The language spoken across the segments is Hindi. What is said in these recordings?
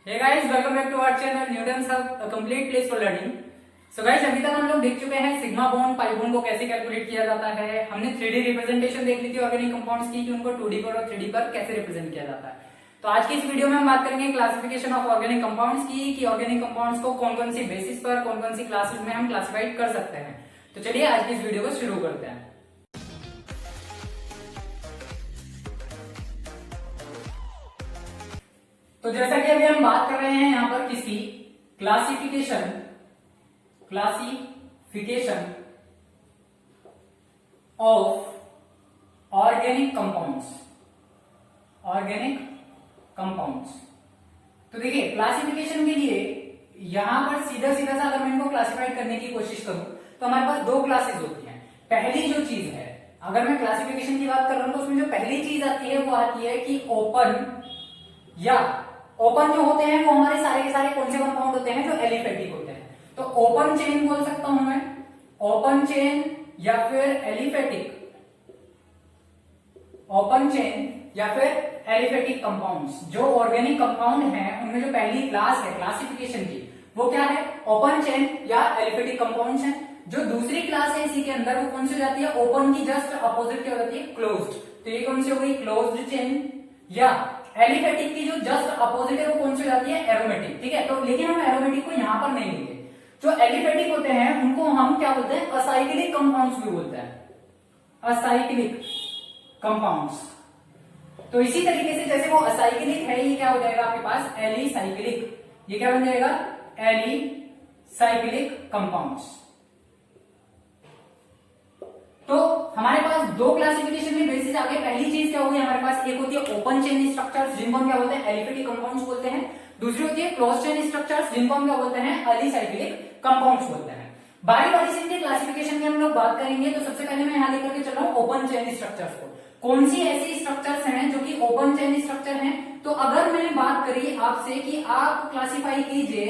Hey guys, welcome back to our channel Newton's Hub, a complete place for learning. So guys, अभी तक हम लोग देख चुके हैं सिग्मा बॉन्ड पाई बॉन्ड को कैसे कैलकुलेट किया जाता है। हमने 3D रिप्रेजेंटेशन देख ली थी ऑर्गेनिक कंपाउंड्स की कि उनको 2D पर और 3D पर कैसे रिप्रेजेंट किया जाता है। तो आज की इस वीडियो में हम बात करेंगे क्लासिफिकेशन ऑफ ऑर्गेनिक कंपाउंड्स की कि ऑर्गेनिक कंपाउंड्स को कौन कौन सी बेसिस पर कौन कौन सी क्लासेस में हम क्लासिफाइड कर सकते हैं। तो चलिए आज की इस वीडियो को शुरू करते हैं। तो जैसा कि अभी हम बात कर रहे हैं यहां पर किसी क्लासिफिकेशन ऑफ ऑर्गेनिक कंपाउंड्स। तो देखिए क्लासिफिकेशन के लिए यहां पर सीधा सीधा सा अगर मैं इनको क्लासिफाइड करने की कोशिश करूं तो हमारे पास दो क्लासेस होती हैं। पहली जो चीज है, अगर मैं क्लासिफिकेशन की बात कर रहा हूं तो उसमें जो पहली चीज आती है वो आती है कि ओपन जो होते हैं वो हमारे सारे के सारे कौन से कंपाउंड होते हैं जो एलिफेटिक होते हैं। तो ओपन चेन बोल सकता हूं मैं, ओपन चेन या फिर एलिफेटिक कंपाउंड्स। जो ऑर्गेनिक कंपाउंड है उनमें जो पहली क्लास है क्लासिफिकेशन की वो क्या है, ओपन चेन या एलिफेटिक कंपाउंड्स हैं। जो दूसरी क्लास है इसी के अंदर वो कौन सी हो जाती है, ओपन की जस्ट अपोजिट क्या हो जाती है, क्लोज्ड। तो ये कौन सी हो गई, क्लोज्ड चेन। या एलिफेटिक की जो जस्ट अपोजिट है वो कौन सी हो जाती है, एरोमेटिक। ठीक है, तो लेकिन हम एरोमेटिक को यहां पर नहीं लेंगे। जो एलिफेटिक होते हैं उनको हम क्या बोलते हैं, असाइक्लिक कंपाउंड्स भी बोलते हैं, असाइक्लिक कंपाउंड्स। तो इसी तरीके से जैसे वो असाइक्लिक है, ये क्या हो जाएगा आपके पास, एलिसाइक्लिक। ये क्या बन जाएगा, एलिसाइक्लिक कंपाउंड्स। तो हमारे पास दो क्लासिफिकेशन में बेसिस आ गए। पहली चीज क्या होगी हमारे पास, एक होती है ओपन चेन स्ट्रक्चर्स जिनको हम क्या बोलते हैं, एलिफेटिक कंपाउंड्स बोलते हैं। दूसरी होती है क्लोज चेन स्ट्रक्चर्स जिनको हम क्या बोलते हैं, एलिसाइक्लिक कंपाउंड्स बोलते हैं। बारी बारी से इनके क्लासिफिकेशन की हम लोग बात करेंगे। तो सबसे पहले मैं यहां लेकर के चल रहा हूं ओपन चेन स्ट्रक्चर्स को। कौन सी ऐसी स्ट्रक्चर्स हैं जो कि ओपन चेन स्ट्रक्चर हैं। तो अगर मैंने बात करी आपसे कि आप क्लासिफाई कीजिए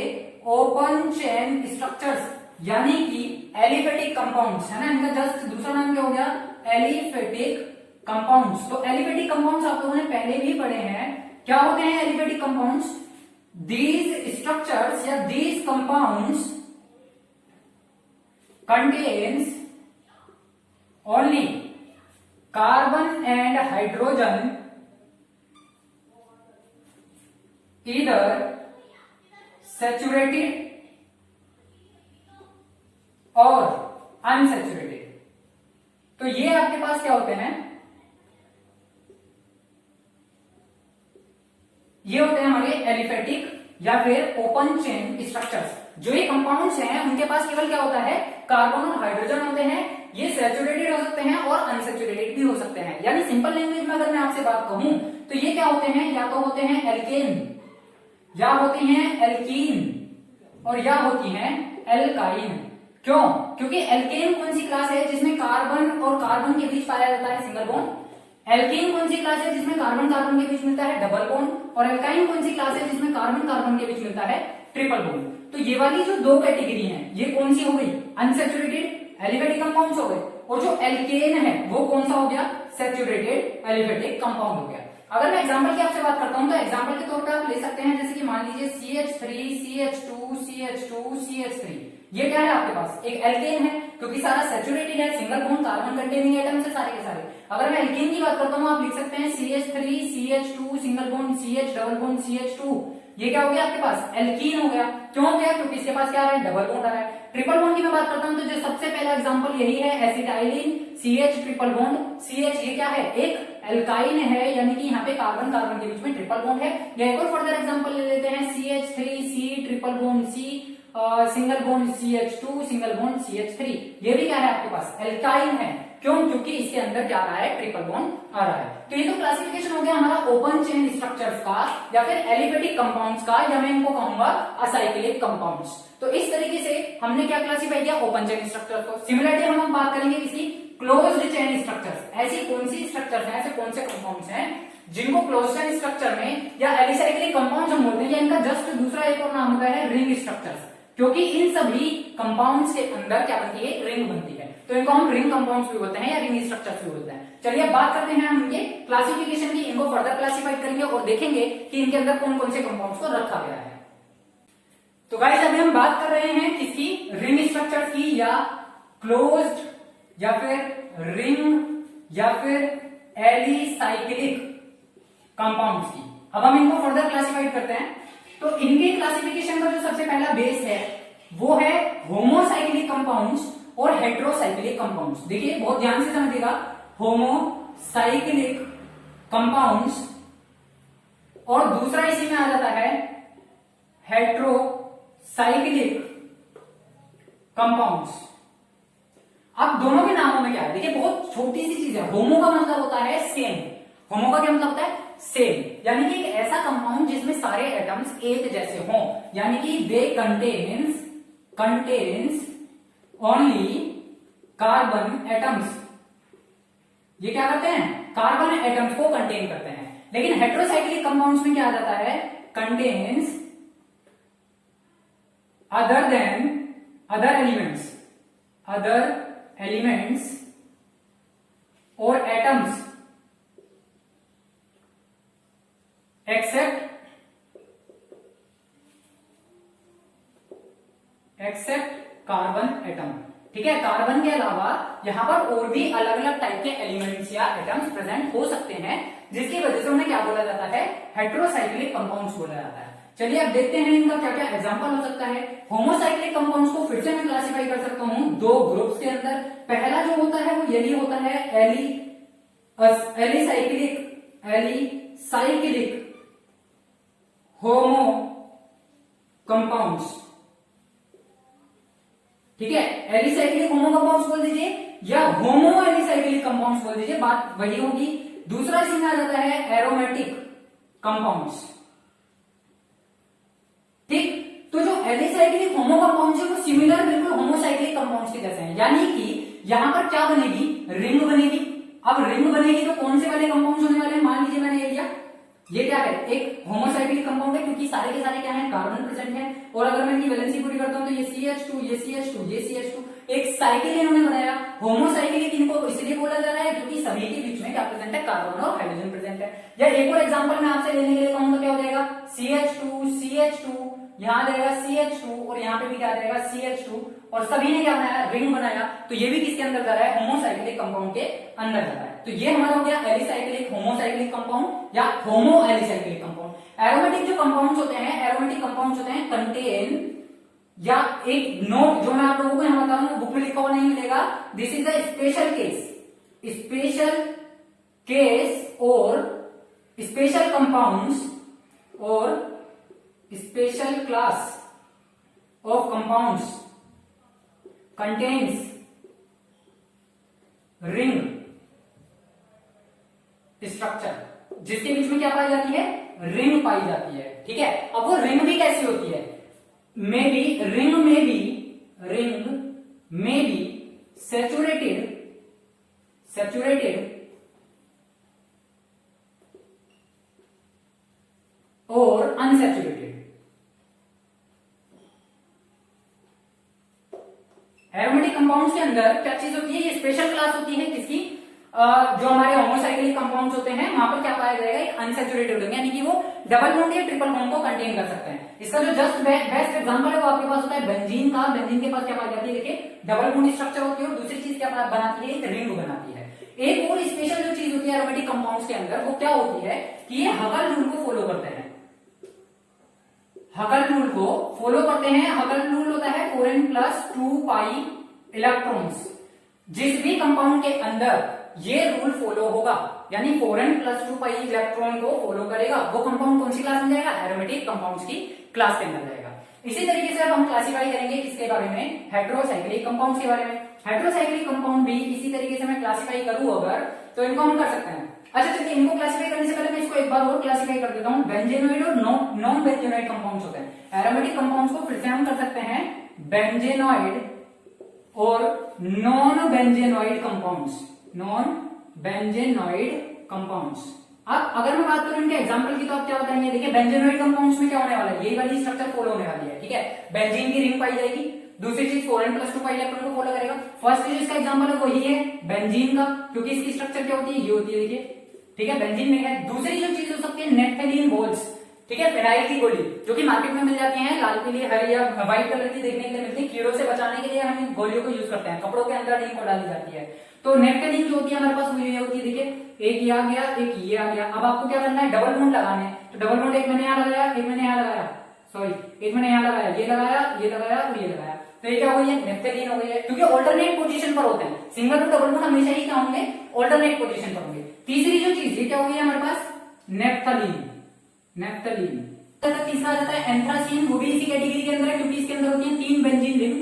ओपन चेन स्ट्रक्चर्स यानी कि एलिफेटिक कंपाउंड्स, है ना, इनका जस्ट दूसरा नाम क्या हो गया, एलिफेटिक कंपाउंड्स। तो एलिफेटिक कंपाउंड्स आप लोगों ने पहले भी पढ़े हैं। क्या होते हैं एलिफेटिक कंपाउंड्स, दीज स्ट्रक्चर्स या these compounds contains only carbon and hydrogen either saturated और अनसैचुरेटेड। तो ये आपके पास क्या होते हैं, ये होते हैं हमारे एलिफेटिक या फिर ओपन चेन स्ट्रक्चर्स। जो ये कंपाउंड्स हैं उनके पास केवल क्या होता है, कार्बन और हाइड्रोजन होते हैं। ये सैचुरेटेड हो सकते हैं और अनसैचुरेटेड भी हो सकते हैं। यानी सिंपल लैंग्वेज में अगर मैं आपसे बात कहूं तो ये क्या होते हैं, या तो होते हैं एल्केन, या होती हैं एल्कीन, और या होती हैं एल्काइन। क्यों, क्योंकि एल्केन कौन सी क्लास है जिसमें कार्बन और कार्बन के बीच पाया जाता है सिंगल बॉन्ड। एल्केन कौन सी क्लास है जिसमें कार्बन कार्बन के बीच मिलता है डबल बॉन्ड। और एल्काइन कौन सी क्लास है जिसमें कार्बन कार्बन के बीच मिलता है ट्रिपल बॉन्ड। तो ये वाली जो दो कैटेगरी हैं ये कौन सी हो गई, अनसैचुरेटेड एलिफेटिक कंपाउंड्स हो गए। और जो एल्केन है वो कौन सा हो गया, सैचुरेटेड एलिफेटिक कंपाउंड हो गया। अगर मैं एग्जांपल की आपसे बात करता हूं तो एग्जांपल के तौर पे आप ले सकते हैं, जैसे कि मान लीजिए CH3 CH2 CH2 CH3। ये क्या है आपके पास, एक एल्केन है क्योंकि सारा सैचुरेटेड है, single bond carbon containing atoms है सारे के सारे। अगर मैं एल्केन की बात करता हूं आप लिख सकते हैं CH3 CH2 single bond CH double bond CH2। ये क्या हो गया आपके पास, एल्कीन हो गया। क्यों हो गया, क्योंकि इसके पास क्या आ रहा है, डबल बॉन्ड आ रहा है। ट्रिपल बॉन्ड की मैं बात करता हूं तो जो सबसे पहला एग्जांपल यही है, acetylene CH triple bond CH। ये क्या है, एक एल्काइन है, यानी कि यहाँ पे कार्बन कार्बन के बीच में ट्रिपल बॉन्ड है। या एक और फर्दर एग्जांपल ले लेते हैं, CH3C triple bond C single bond CH2 single bond CH3। ये भी क्या है आपके पास, एल्काइन है। क्यों, क्योंकि इसके अंदर क्या आ रहा है, ट्रिपल बॉन्ड आ रहा है। तो ये तो क्लासिफिकेशन हो गया हमारा ओपन चेन स्ट्रक्चर्स का या फिर एलिफेटिक कंपाउंड्स का, या मैं इनको कहूंगा असाइक्लिक कंपाउंड्स। तो इस तरीके से हमने क्या क्लासिफाई किया, ओपन चेन स्ट्रक्चर को। सिमिलरली हम बात करेंगे किसी क्लोज्ड चेन स्ट्रक्चर्स। ऐसी कौन सी स्ट्रक्चर्स हैं, ऐसे कौन से कंपाउंड्स हैं जिनको क्लोज्ड चेन स्ट्रक्चर में या एलिसाइक्लिक कंपाउंड्स हम बोलते हैं, या इनका जस्ट दूसरा एक और नाम होता है रिंग स्ट्रक्चर्स। क्योंकि इन सभी कंपाउंड्स के अंदर क्या बनती है, रिंग बनती है। तो इनको हम रिंग कंपाउंड्स भी बोलते हैं या रिंग स्ट्रक्चर्स भी बोलते हैं। चलिए अब बात करते हैं हम इनके क्लासिफिकेशन की, इनको फर्दर क्लासिफाई करेंगे और देखेंगे कि इनके अंदर कौन कौन से कंपाउंड्स को रखा गया है। तो गाइस अभी हम बात कर रहे हैं किसकी, रिंग स्ट्रक्चर्स की या क्लोज्ड या फिर रिंग या फिर एलिसाइक्लिक कंपाउंड्स की। अब हम इनको फर्दर क्लासिफाई करते हैं। तो इनके क्लासिफिकेशन का जो सबसे पहला बेस है वो है होमोसाइक्लिक कंपाउंड्स और हेट्रोसाइक्लिक कंपाउंड्स। देखिए बहुत ध्यान से समझिएगा, होमोसाइक्लिक कंपाउंड्स और दूसरा इसी में आ जाता है हेट्रोसाइक्लिक कंपाउंड्स। अब दोनों के नामों में क्या है, देखिए बहुत छोटी सी चीज है। होमो का मतलब होता है सेम, होमो का क्या मतलब होता है, सेम, यानी कि एक ऐसा कंपाउंड जिसमें सारे एटम्स एक जैसे हों, यानी कि दे कंटेन्स ओनली कार्बन एटम्स। ये क्या करते हैं, कार्बन एटम्स को कंटेन करते हैं। लेकिन हेट्रोसाइक्लिक कंपाउंड्स में क्या आ जाता है, कंटेन्स अदर एलिमेंट्स और एटम्स एक्सेप्ट कार्बन एटम। ठीक है, कार्बन के अलावा यहां पर और भी अलग अलग टाइप के एलिमेंट्स या एटम्स प्रेजेंट हो सकते हैं, जिसकी वजह से उन्हें क्या बोला जाता है, हेट्रोसाइक्लिक कंपाउंड्स बोला जाता है। चलिए अब देखते हैं इनका क्या क्या एग्जांपल हो सकता है। होमोसाइक्लिक कंपाउंड्स को फिर से मैं क्लासिफाई कर सकता हूं दो ग्रुप्स के अंदर। पहला जो होता है वो यही होता है एलिसाइक्लिक होमो कंपाउंड्स। ठीक है, एलिसाइक्लिक होमो कंपाउंड्स बोल दीजिए या होमो एलिसाइक्लिक कंपाउंड्स बोल दीजिए, बात वही होगी। दूसरा इसमें आ जाता है एरोमेटिक कंपाउंड्स। ठीक, तो जो एलिसाइक्लिक होमो कंपाउंड्स है वो सिमिलर बिल्कुल होमोसाइक्लिक कंपाउंड्स के जैसे हैं, यानी कि यहां पर क्या बनेगी, रिंग बनेगी। अब रिंग बनेगी तो कौन से वाले कंपाउंड्स होने वाले हैं, मान लीजिए मैंने ये लिया, ये क्या है, एक होमोसाइक्लिक कंपाउंड है क्योंकि सारे के सारे क्या है, कार्बन प्रेजेंट है। और अगर मैं इनकी वैलेंसी पूरी करता हूं तो ये CH2 ये CH2 ये CH2 एक साइकिल इन्होंने बनाया। होमोसाइक्लिक इनको इसलिए बोला जा रहा है क्योंकि सभी के बीच में क्या प्रेजेंट है, कार्बन और हाइड्रोजन प्रेजेंट है। या एक और एग्जांपल मैं आपसे लेने के लिए कहूं तो क्या हो जाएगा, CH2 यहां आ जाएगा CH2 और यहाँ पे भी क्या आ जाएगा CH2 और सभी ने क्या बनाया, रिंग बनाया। तो ये भी किसके अंदर जा रहा है, होमोसाइक्लिक कंपाउंड के अंदर जा रहा है। तो ये हमारा हो गया एलिसाइक्लिक होमोसाइक्लिक कंपाउंड या होमो एलिसाइक्लिक कंपाउंड। एरोमेटिक जो कंपाउंड्स होते हैं, एरोमेटिक कंपाउंड्स होते हैं कंटेन, या एक नोट जो मैं आप लोगों को यहां बता रहा हूं बुक में लिखा हुआ नहीं मिलेगा, this is the special case और स्पेशल कंपाउंड्स और special class of compounds contains ring structure, जिसके बीच में क्या पाई जाती है, रिंग पाई जाती है। ठीक है, अब वो रिंग भी कैसी होती है, रिंग में बी सैचुरेटेड और अनसैचुरेटेड। एरोमेटिक कंपाउंड्स के अंदर क्या चीज होती है, ये स्पेशल क्लास होती है किसकी, जो हमारे होमोसाइक्लिक कंपाउंड्स होते हैं वहां पर क्या पाया जाएगा, एक अनसैचुरेटेड होंगे, यानी कि वो डबल बॉन्ड या ट्रिपल बॉन्ड को कंटेन कर सकते हैं। इसका जो जस्ट बेस्ट एग्जांपल है वो आपके पास होता है बेंजीन का। बेंजीन के पास क्या पाई जाती है, देखिए डबल बॉन्ड स्ट्रक्चर होती है और दूसरी चीज क्या बनाती है, एक रिंग बनाती है। एक और स्पेशल जो चीज होती है एरोमेटिक कंपाउंड्स के अंदर वो क्या होती है कि ये हगल रूल को फॉलो करते हैं। हगल रूल को फॉलो करते हैं। हगल रूल होता है 4n+2 पाई इलेक्ट्रॉन्स। जिस भी कंपाउंड के अंदर ये रूल फॉलो होगा, यानी 4n+2 पाई इलेक्ट्रॉन को फॉलो करेगा, वो कंपाउंड कौन सी क्लास में जाएगा, एरोमेटिक कंपाउंड्स की क्लास के अंदर जाएगा। इसी तरीके से अब हम क्लासिफाई करेंगे किसके बारे में, हेट्रोसाइक्लिक कंपाउंड्स के बारे में। हेट्रोसाइक्लिक कंपाउंड भी इसी तरीके से मैं क्लासिफाई करूं अगर, तो इनको हम कर सकते हैं। अच्छा चलिए, इनको क्लासिफाई करने से पहले मैं इसको एक बार और क्लासिफाई कर देता हूं। बेंजेनोइड और नॉन बेंजेनोइड कंपाउंड्स होते हैं। एरोमेटिक कंपाउंड्स को फिर से हम कर सकते हैं बेंजेनोइड और non benzenoid compounds, non benzenoid compounds. अब अगर मैं बात करूं इनके एग्जांपल की तो आप क्या बताएंगे, देखिए बेंजेनोइड कंपाउंड्स में क्या होने वाला है, यही वाली स्ट्रक्चर फॉलो होने वाली है। ठीक है, बेंजीन की रिंग पाई जाएगी, दूसरी चीज 4n+2 pi इलेक्ट्रॉन को फॉलो करेगा। फर्स्ट चीज इसका एग्जांपल है वही है बेंजीन का, क्योंकि इसकी स्ट्रक्चर क्या होती है, ये होती है, देखिए, ठीक है, बेंजीन में है। दूसरी जो चीज हो सकती है नेपथलीन बॉल्स, ठीक है, फिनाइल की गोली, जो कि मार्केट में मिल जाती है, लाल पीली हरी या व्हाइट कलर की देखने के लिए मिलती है। कीड़ों से बचाने के लिए हम इन गोलियों को यूज करते हैं, कपड़ों के अंदर इनको डाली जाती है। तो नेपथलीन जो होती है हमारे पास वो ये होती है, देखिए एक ये आ गया, एक ये आ गया। अब आपको क्या करना है, डबल बॉन्ड लगाने हैं। तो डबल बॉन्ड एक मैंने यहाँ लगाया, एक मैंने यहाँ लगाया, सॉरी एक मैंने यहाँ लगाया, ये लगाया, ये लगाया और ये लगाया। तो ये क्या हो गई है, नेपथलीन हो गई है, क्योंकि ऑल्टरनेट पोजीशन पर होते हैं। सिंगल और डबल बॉन्ड हमेशा ही क्या होंगे, ऑल्टरनेट पोजीशन पर होंगे। तीसरी जो चीज ये क्या हो गई है हमारे पास, नेपथलीन, नेपथलीन। तीसरा जाता है एंथ्रासीन, वो भी इसी कैटेगरी के अंदर है, क्योंकि इसके अंदर होती है 3 बेंजीन रिंग।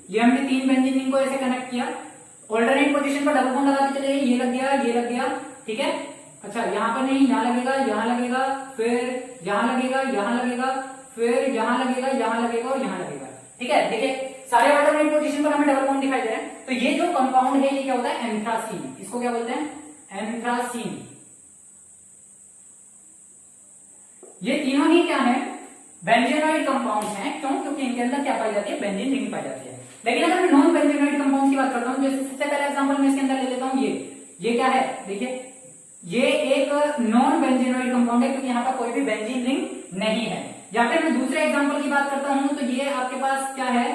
ये हमने 3 बेंजीन रिंग को ऐसे कनेक्ट किया, ऑल्टरनेट पोजीशन पर डबल बॉन्ड लगा के चले, ये लग गया, ये लग गया, ठीक है। अच्छा यहाँ पर नहीं, यहाँ लगेगा, यहाँ लगेगा, फिर यहाँ लगेगा, यहाँ लगेगा, फिर यहाँ लगेगा, यहाँ लगेगा और यहाँ लगेगा, ठीक है। देखिए सारे ऑल्टरनेट पोजीशन पर हमें डबल बॉन्ड दिखाई दे रहे हैं। तो ये जो कंपाउंड है ये क्या होता है, एंथ्रासीन। इसको क्या बोलते हैं, एंथ्रासीन। ये तीनों ही क्या है, बेंजीनोइड कंपाउंड्स हैं। क्यों, क्योंकि इनके अंदर क्या पाई जाती है, बेंजीन रिंग पाई जाती है। लेकिन अगर मैं नॉन बेंजीनोइड कंपाउंड्स की बात करता हूं, जैसे सबसे पहला एग्जांपल मैं इसके अंदर ले लेता हूं, ये क्या है, देखिए ये एक नॉन बेंजीनोइड कंपाउंड है, क्योंकि यहाँ पर कोई भी बेंजीन रिंग नहीं है। या फिर मैं दूसरे एग्जांपल की बात करता हूं, तो ये आपके पास क्या है,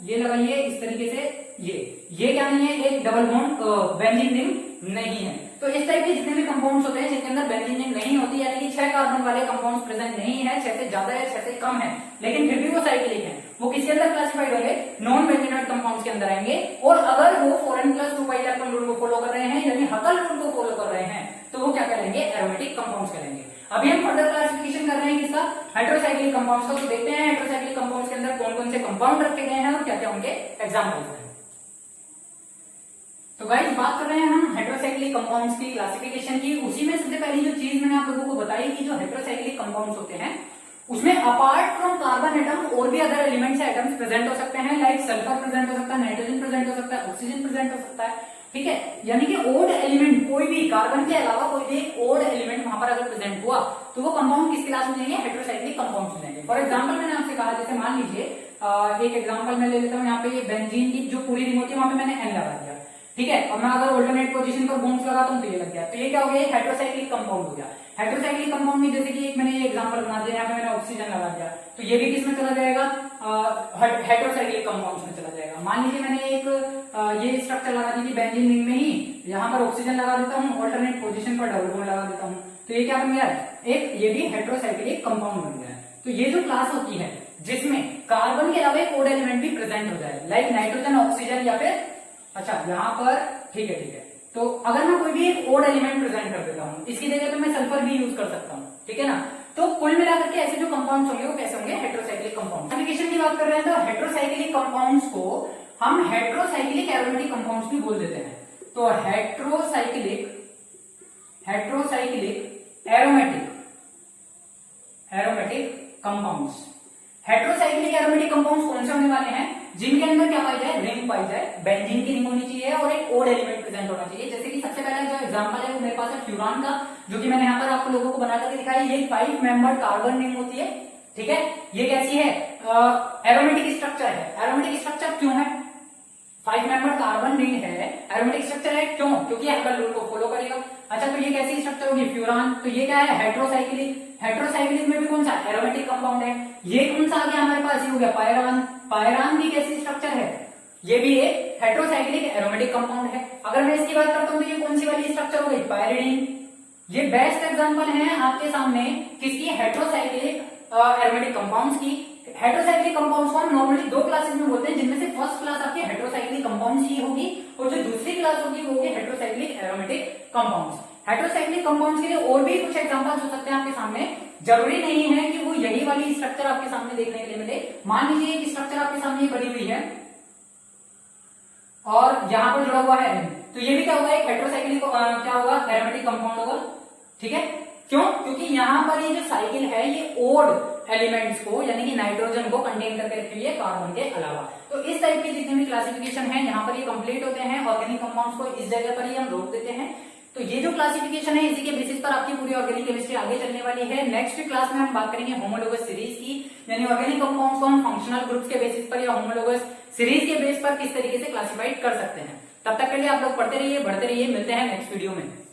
ये लगाइए इस तरीके से, ये क्या नहीं है, एक डबल बॉन्ड बेंजीन रिंग नहीं है। तो इस टाइप के जितने भी कंपाउंड्स होते हैं जिनके अंदर बेंजीन रिंग नहीं होती, यानी कि 6 कार्बन वाले कंपाउंड्स प्रेजेंट नहीं है, 6 से ज्यादा है, 6 से कम है, लेकिन फिर भी वो साइक्लिक है, वो किसके अंदर क्लासिफाइड होंगे, नॉन बेंजीनोइड कंपाउंड्स के अंदर आएंगे। और अगर वो 4n+2 pi इलेक्ट्रॉन रूल को फॉलो कर रहे हैं, यानी हकल रूल को फॉलो कर रहे हैं, तो वो क्या करेंगे, एरोमेटिक कंपाउंड्स करेंगे। अभी हम फर्दर क्लासिफिकेशन कर रहे हैं किसका, हेटेरोसाइक्लिक कंपाउंड्स का। तो देखते हैं हेटेरोसाइक्लिक कंपाउंड्स के अंदर कौन कौन से कंपाउंड रखे गए हैं और क्या क्या उनके एग्जाम्पल्स हैं। तो गाइस बात कर रहे हैं हम हेटेरोसाइक्लिक कंपाउंड्स की क्लासिफिकेशन की। उसी में सबसे पहली जो चीज मैंने आप लोगों को बताई कि जो हेटेरोसाइक्लिक कंपाउंड्स होते हैं उसमें अपार्ट फ्रॉम कार्बन एटम और भी अदर एलिमेंट्स एटम्स प्रेजेंट हो सकते हैं, लाइक सल्फर प्रेजेंट हो सकता है, नाइट्रोजन प्रेजेंट हो सकता है, ऑक्सीजन प्रेजेंट हो सकता है, ठीक है। यानी कि ओड एलिमेंट कोई भी कार्बन के अलावा कोई भी एक ओड एलिमेंट वहां पर अगर प्रेजेंट हुआ तो वो कंपाउंड किस क्लास में जाएंगे, हेटेरोसाइक्लिक कंपाउंड्स में जाएंगे। फॉर एग्जांपल मैंने आपसे कहा, जैसे मान लीजिए एक एग्जांपल मैं ले लेता हूँ, यहाँ पे ये बेंजीन की जो पूरी रिंग होती है वहां पे मैंने एन लगा दिया, ठीक है। और मैं अगर ऑल्टरनेट पोजीशन पर बॉन्ड्स लगाता हूं तो ये लग गया, तो ये क्या हो गया, हेटेरोसाइक्लिक कंपाउंड हो गया। हेटेरोसाइक्लिक कंपाउंड में जैसे कि एक मैंने ये एग्जांपल बना दिया, यहाँ पे मैंने ऑक्सीजन लगा दिया, तो ये भी किसमें चला जाएगा, हेटेरोसाइक्लिक कंपाउंड्स में चला जाएगा। मान लीजिए मैंने एक ये स्ट्रक्चर लगा दी थी बेंजीन रिंग में ही, यहाँ पर ऑक्सीजन लगा देता हूँ, ऑल्टरनेट पोजीशन पर डबल बॉन्ड लगा देता हूँ, तो ये क्या बन गया, एक ये भी हेटेरोसाइक्लिक कंपाउंड बन गया है। तो ये जो क्लास होती है जिसमें कार्बन के अलावा एक ओड एलिमेंट भी प्रेजेंट हो जाए, लाइक नाइट्रोजन, ऑक्सीजन या फिर, अच्छा यहाँ पर ठीक है, तो अगर मैं कोई भी एक ओड एलिमेंट प्रेजेंट कर देता हूँ, इसकी जगह पे मैं सल्फर भी यूज कर सकता हूँ, ठीक है ना। तो कुल मिलाकर के ऐसे जो कंपाउंड्स होंगे वो कैसे होंगे, हेटेरोसाइक्लिक कंपाउंड। एप्लीकेशन की बात कर रहे हैं तो हेटेरोसाइक्लिक कंपाउंड्स को हम हेटेरोसाइक्लिक एरोमेटिक कंपाउंड्स भी बोल देते हैं। तो heterocyclic aromatic compounds, heterocyclic aromatic compounds कौन से होने वाले हैं, जिनके अंदर क्या पाई जाए, रिंग पाई जाए, बेंजीन की रिंग होनी चाहिए और एक ओड एलिमेंट प्रेजेंट होना चाहिए। जैसे कि सबसे पहला जो एग्जांपल है वो मेरे पास है फ्यूरान का, जो कि मैंने यहाँ पर आपको लोगों को बना करके दिखाया। ये 5 मेंबर कार्बन रिंग होती है, ठीक है। ये कैसी है, एरोमेटिक स्ट्रक्चर है। एरोमेटिक स्ट्रक्चर क्यों है, 5 मेंबर कार्बन रिंग है, एरोमेटिक स्ट्रक्चर है, क्यों, क्योंकि हकल रूल को फॉलो करेगा। अच्छा तो ये कैसी स्ट्रक्चर होगी, फ्यूरान, तो ये क्या है, हेटेरोसाइक्लिक। हेटेरोसाइक्लिक में भी कौन सा, एरोमेटिक कंपाउंड है। ये कौन सा आ गया हमारे पास, ये हो गया पायरान। पायरान भी कैसी स्ट्रक्चर है, ये भी एक हेटेरोसाइक्लिक एरोमेटिक कंपाउंड है। अगर मैं इसकी बात करता हूं तो ये कौन सी वाली स्ट्रक्चर हो गई, पायरिडीन। ये बेस्ट एग्जांपल है आपके सामने किसकी, हेटेरोसाइक्लिक एरोमेटिक कंपाउंड्स की। हेटेरोसाइक्लिक कंपाउंड्स को हम नॉर्मली 2 क्लासेस में बोलते हैं, जिनमें से फर्स्ट क्लास आपकी हेटेरोसाइक्लिक कंपाउंड्स की होगी और जो दूसरी क्लास होगी वो होगी heterocyclic aromatic compounds. Heterocyclic compounds के लिए और भी कुछ एग्जांपल्स हो सकते हैं आपके सामने, जरूरी नहीं है कि वो यही वाली स्ट्रक्चर आपके सामने देखने के लिए मिले। मान लीजिए एक स्ट्रक्चर आपके सामने बनी हुई है और यहां पर जुड़ा हुआ है, तो ये भी क्या होगा, एक हेटेरोसाइक्लिक क्या होगा, एरोमेटिक कंपाउंड होगा, ठीक है। क्यों, क्योंकि यहां पर ये जो साइकिल है ये ओड एलिमेंट्स को यानी कि नाइट्रोजन को कंटेन करके रखी हुई है कार्बन के अलावा। तो इस टाइप की जितनी भी क्लासिफिकेशन है यहाँ पर ये कंप्लीट होते हैं। ऑर्गेनिक कंपाउंड्स को इस जगह पर ही हम रोक देते हैं। तो ये जो क्लासिफिकेशन है इसी के बेसिस पर आपकी पूरी ऑर्गेनिक केमिस्ट्री आगे चलने वाली है। नेक्स्ट क्लास में हम बात करेंगे होमोलोगस सीरीज की, यानी ऑर्गेनिक कंपाउंड्स को हम फंक्शनल ग्रुप्स के बेसिस पर या होमोलोगस सीरीज के बेस पर किस तरीके से क्लासिफाइड कर सकते हैं। तब तक के लिए आप लोग पढ़ते रहिए, बढ़ते रहिए, मिलते हैं नेक्स्ट वीडियो में।